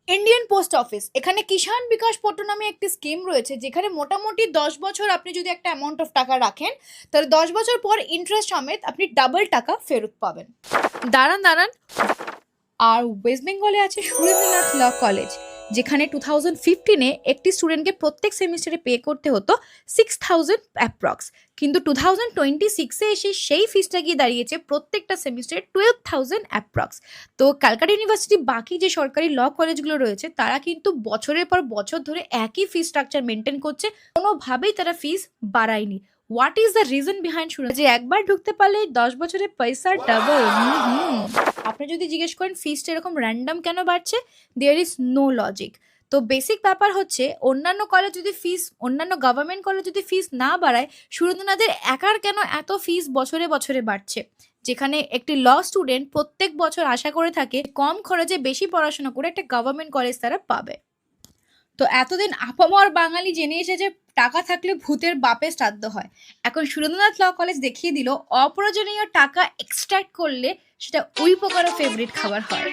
Indian post office এখানে কিষাণ বিকাশ পট্ট নামে একটি স্কিম রয়েছে, যেখানে মোটামুটি 10 বছর আপনি যদি একটা অ্যামাউন্ট অফ টাকা রাখেন, তাহলে 10 বছর পর ইন্টারেস্ট সমেত আপনি ডাবল টাকা ফেরত পাবেন। দাঁড়ান দাঁড়ান, আর ওয়েস্ট বেঙ্গলে আছে সুরেন্দ্রনাথ ল কলেজ, যেখানে 2015-এ একটি স্টুডেন্টকে প্রত্যেক সেমিস্টারে পে করতে হতো 6,000 অ্যাপ্রক্স, কিন্তু 2026-এ এসে সেই ফিসটা গিয়ে দাঁড়িয়েছে প্রত্যেকটা সেমিস্টারে 12,000 অ্যাপ্রক্স। তো ক্যালকাটা ইউনিভার্সিটি বাকি যে সরকারি ল কলেজগুলো রয়েছে, তারা কিন্তু বছরের পর বছর ধরে একই ফিস স্ট্রাকচার মেনটেন করছে, কোনোভাবেই তারা ফিস বাড়ায়নি। What is the reason behind যে একবার ঢুকতে পারলে 10 বছরে পয়সা ডাবল? আপনি যদি জিজ্ঞেস করেন ফিসটা এরকম র্যান্ডম কেন বাড়ছে, দেয়ার ইজ নো লজিক। তো বেসিক ব্যাপার হচ্ছে, অন্যান্য গভর্নমেন্ট কলেজ যদি ফিস না বাড়ায়, সুরেন্দ্রনাথের একার কেন এত ফিস বছরে বছরে বাড়ছে? যেখানে একটি ল স্টুডেন্ট প্রত্যেক বছর আশা করে থাকে কম খরচে বেশি পড়াশোনা করে একটা গভর্নমেন্ট কলেজ তারা পাবে। তো এতদিন আপামর বাঙালি জেনে এসেছে টাকা থাকলে ভূতের বাপে শ্রাদ্ধ হয়। এখন সুরেন্দ্রনাথ ল কলেজ দেখিয়ে দিল অপ্রয়োজনীয় টাকা এক্সট্রাক্ট করলে সেটা উই পোকারও ফেভারিট খাবার হয়।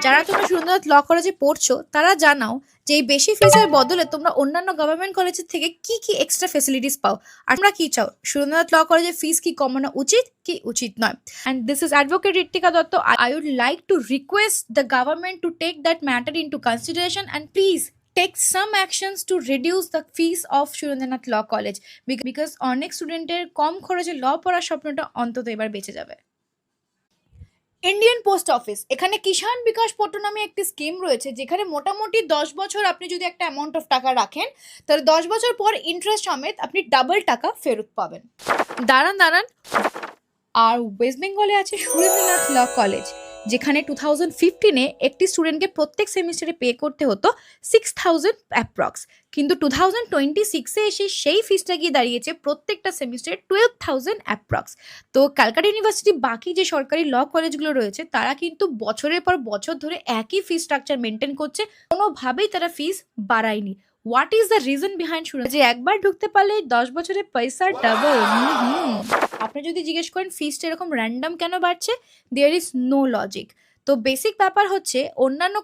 যারা তোমরা সুরেন্দ্রনাথ ল কলেজে পড়ছো, তারা জানাও যে এই বেশি ফিসের বদলে তোমরা অন্যান্য গভর্নমেন্ট কলেজের থেকে কি কি এক্সট্রা ফেসিলিটিস পাও, আর তোমরা কি চাও? সুরেন্দ্রনাথ ল কলেজের ফিস কি কমানো উচিত কি উচিত নয়? And this is advocate Ritwika Dutta. I would like to request the government to take that matter into consideration and please take some actions to reduce the fees of Surendranath law college, because অনেক স্টুডেন্টের কম খরচে ল পড়ার স্বপ্নটা অন্তত এবার বেঁচে যাবে। ইন্ডিয়ান পোস্ট অফিস এখানে কিষাণ বিকাশ পট্ট নামে একটি স্কিম রয়েছে, যেখানে মোটামুটি 10 বছর আপনি যদি একটা অ্যামাউন্ট অফ টাকা রাখেন, তাহলে 10 বছর পর ইন্টারেস্ট সমেত আপনি ডাবল টাকা ফেরত পাবেন। দাঁড়ান দাঁড়ান, আর ওয়েস্ট বেঙ্গলে আছে সুরেন্দ্রনাথ ল কলেজ, যেখানে 2015-এ একটি স্টুডেন্টকে প্রত্যেক সেমিস্টারে পে করতে হতো 6,000 অ্যাপ্রক্স, কিন্তু 2026-এ এসে সেই ফিসটা গিয়ে দাঁড়িয়েছে প্রত্যেকটা সেমিস্টারে 12,000 অ্যাপ্রক্স। তো ক্যালকাটা ইউনিভার্সিটি বাকি যে সরকারি ল কলেজগুলো রয়েছে, তারা কিন্তু বছরের পর বছর ধরে একই ফিস স্ট্রাকচার মেনটেন করছে, কোনোভাবেই তারা ফিস বাড়ায়নি। What is the reason behind যে একবার ঢুকতে পারলে 10 বছরে পয়সা ডাবল? আপনি যদি জিজ্ঞেস করেন ফিসটা এরকম র্যান্ডম কেন বাড়ছে, দেয়ার ইজ নো লজিক। তো বেসিক ব্যাপার হচ্ছে, অন্যান্য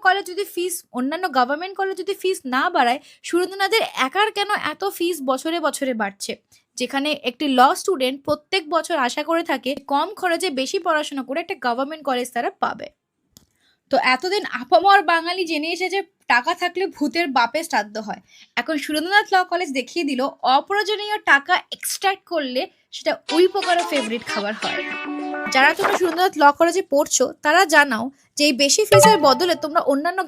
গভর্নমেন্ট কলেজ যদি ফিস না বাড়ায়, সুরেন্দ্রনাথের একার কেন এত ফিস বছরে বছরে বাড়ছে? যেখানে একটি ল স্টুডেন্ট প্রত্যেক বছর আশা করে থাকে কম খরচে বেশি পড়াশোনা করে একটা গভর্নমেন্ট কলেজ তারা পাবে। তো এতদিন আপামর বাঙালি জেনে এসেছে টাকা থাকলে ভূতের বাপে শ্রাদ্ধ হয়। এখন সুরেন্দ্রনাথ ল কলেজ দেখিয়ে দিল অপ্রয়োজনীয় টাকা এক্সট্রাক্ট করলে সেটা উই পোকারও ফেভারিট খাবার হয়। যারা তোমরা সুরেন্দ্রনাথ ল কলেজে পড়ছো, তারা জানাও যে এই বেশি ফিসের বদলে তোমরা অন্যান্য